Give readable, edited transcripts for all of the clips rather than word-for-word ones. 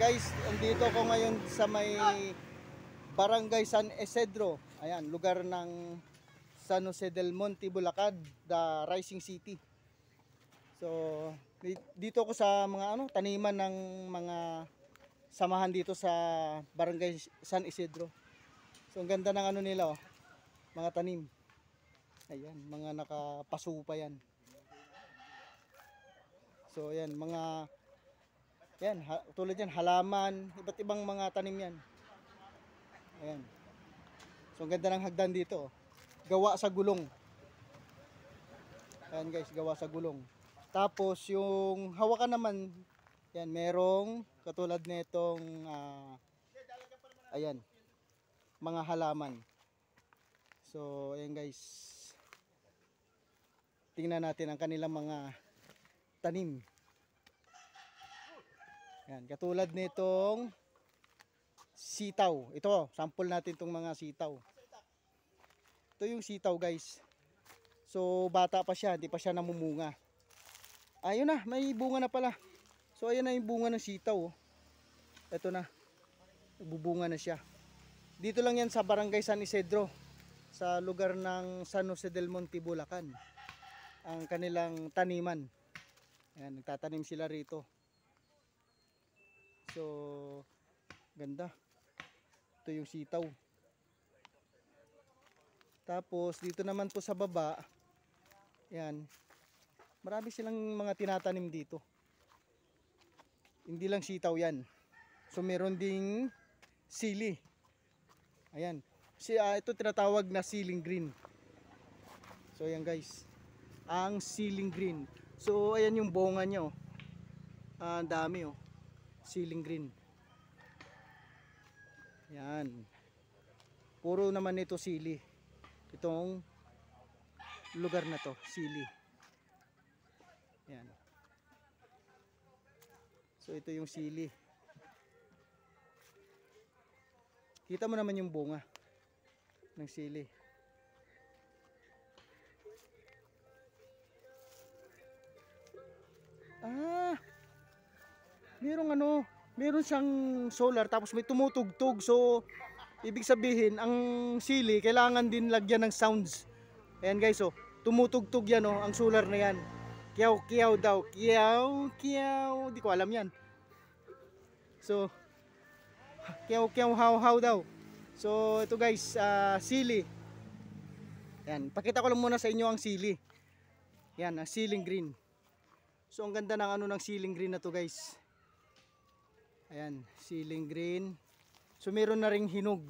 Guys, andito ako ngayon sa may Barangay San Isidro. Ayan, lugar ng San Jose del Monte, Bulacan, the Rising City. So, dito ako sa mga taniman ng mga samahan dito sa Barangay San Isidro. So, ang ganda ng nila, mga tanim. Ayan, mga nakapasupa yan. So, ayan, tulad yan, halaman, iba't ibang mga tanim yan. Ayan. So, ang ganda ng hagdan dito. Gawa sa gulong. Ayan guys, gawa sa gulong. Tapos, yung hawakan naman, yan, merong katulad nitong, ayan, mga halaman. So, ayan guys. Tingnan natin ang kanilang mga tanim. Yan, katulad nitong sitaw. Ito, sample natin itong mga sitaw. Ito yung sitaw guys. So, bata pa siya, hindi pa siya namumunga. Ayun na, may bunga na pala. So, ayan na yung bunga ng sitaw. Ito na, bubunga na siya. Dito lang yan sa Barangay San Isidro, sa lugar ng San Jose del Monte, Bulacan. Ang kanilang taniman. Ayan, nagtatanim sila rito. So, ganda. Ito yung sitaw. Tapos, dito naman po sa baba, yan, marami silang mga tinatanim dito. Hindi lang sitaw yan. So, meron ding sili. Ayan. Ito tinatawag na ceiling green. So, ayan guys. Ang ceiling green. So, ayan yung bunga niya. Ang dami ceiling green. Yan. Puro naman ito sili. Itong lugar na to, sili. Yan. So ito yung sili. Kita mo naman yung bunga ng sili. Meron siyang solar tapos may tumutugtog. So ibig sabihin ang sili kailangan din lagyan ng sounds. Ayan guys, tumutugtog yan, ang solar na yan. Kiyaw kiyaw daw, kiyaw kiyaw, di ko alam yan. So kiyaw kiyaw haw haw daw. So ito guys, sili. Yan, pakita ko lang muna sa inyo ang sili. Yan, ang ceiling green. So ang ganda ng ng ceiling green na to guys. Ayan, ceiling green. So meron na ring hinog.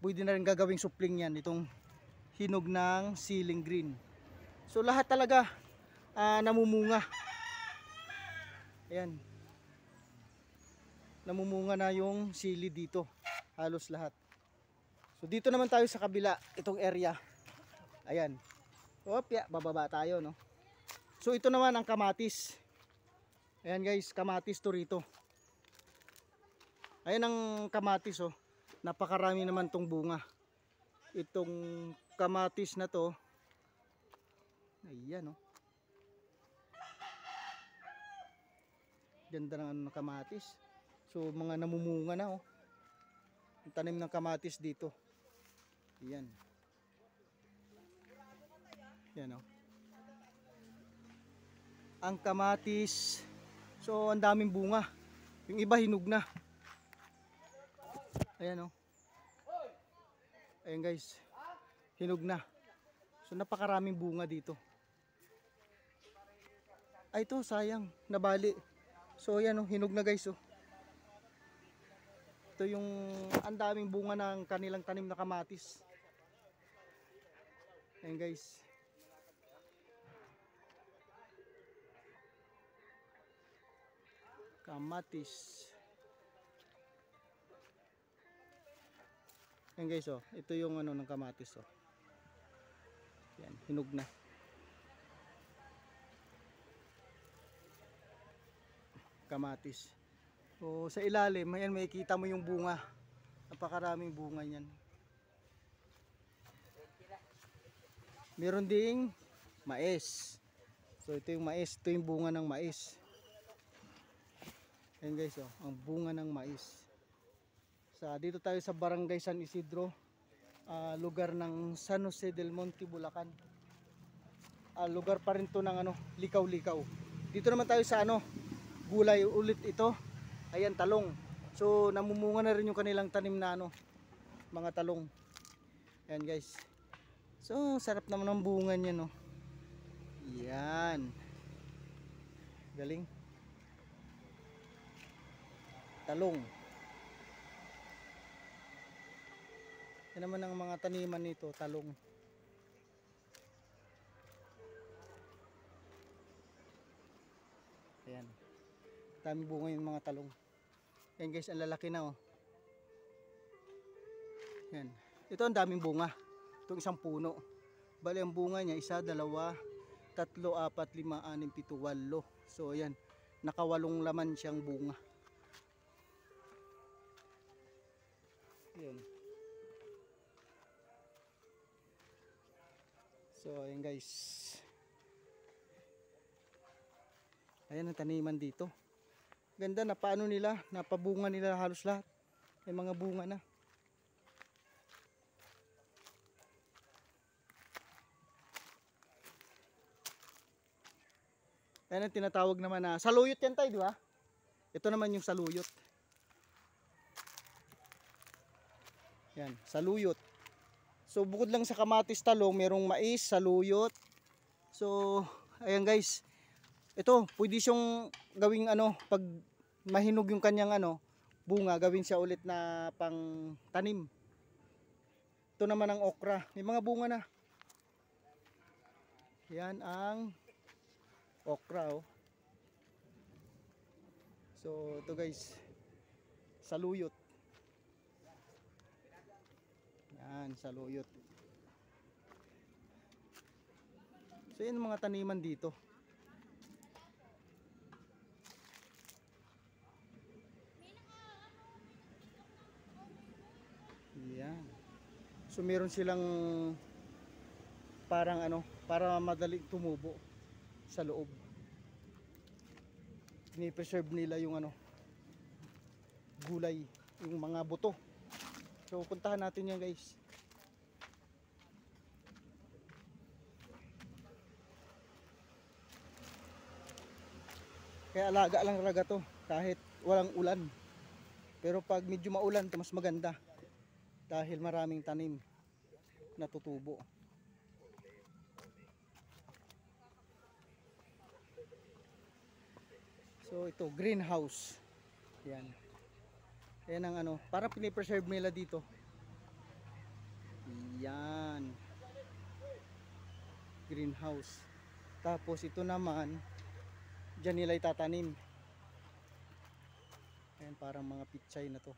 Pwede na rin gagawing supling yan, itong hinog ng ceiling green. So lahat talaga namumunga. Ayan. Namumunga na yung sili dito. Halos lahat. So dito naman tayo sa kabila, itong area. Ayan. Opya, bababa tayo, no? So ito naman ang kamatis. Ayan guys, kamatis to rito. Ayan ang kamatis, napakarami naman tong bunga. Itong kamatis na to, ayan, ganda ng kamatis. So mga namumunga na, ang tanim ng kamatis dito. Ayan. Ayan, ang kamatis. So ang daming bunga. Yung iba hinog na. Ayan, ayan guys, hinog na. So napakaraming bunga dito. Ay, ito sayang, nabali. So ayan, hinog na guys. Ito yung ang daming bunga ng kanilang tanim na kamatis. Ayan guys. Kamatis. Ayan guys, ito yung ng kamatis, yan, hinog na. Kamatis. So sa ilalim, ayan, makikita mo yung bunga. Napakaraming bunga niyan. Meron ding mais. So ito yung mais, ito yung bunga ng mais. Ayan guys, oh, ang bunga ng mais. Dito tayo sa Barangay San Isidro, lugar ng San Jose del Monte, Bulacan. Lugar pa rin to ng likaw-likaw. Dito naman tayo sa gulay ulit ito. Ayan, talong. So namumunga na rin yung kanilang tanim na mga talong. Ayan guys. So sarap naman ng bunga niya, no. Yan. Galing. Talong. Yan naman ang mga taniman nito, talong. Ayan. Dami bunga yung mga talong. Ayan guys, ang lalaki na, oh. Ayan. Ito ang daming bunga. Itong isang puno. Bali ang bunga niya, 1, 2, 3, 4, 5, 6, 7, 8. So ayan, nakawalong laman siyang bunga. Ayan. So ayan guys. Ayan ang taniman dito. Ganda, napaano nila, napabunga nila halos lahat. May mga bunga na. Ayan ang tinatawag naman na saluyot yan tayo, di ba? Ito naman yung saluyot. Yan, saluyot. So bukod lang sa kamatis, talong, merong mais, saluyot. So ayan guys. Ito, pwede siyang gawing pag mahinog yung kanyang bunga, gawin siya ulit na pang tanim. Ito naman ang okra. May mga bunga na. Yan ang okra, oh. So ito guys, saluyot. Yan, saluyot. So yan ang mga taniman dito. Yan. So meron silang parang para madali tumubo sa loob. Ni-preserve nila yung gulay, yung mga buto. So puntahan natin yan guys. Kaya alaga lang talaga to kahit walang ulan. Pero pag medyo maulan, ito mas maganda. Dahil maraming tanim na tutubo. So ito, greenhouse. Yan. Yan ang para pinipreserve nila dito. Yan. Greenhouse. Tapos ito naman, dyan nila itatanim. Ayan, parang mga pitsay na to.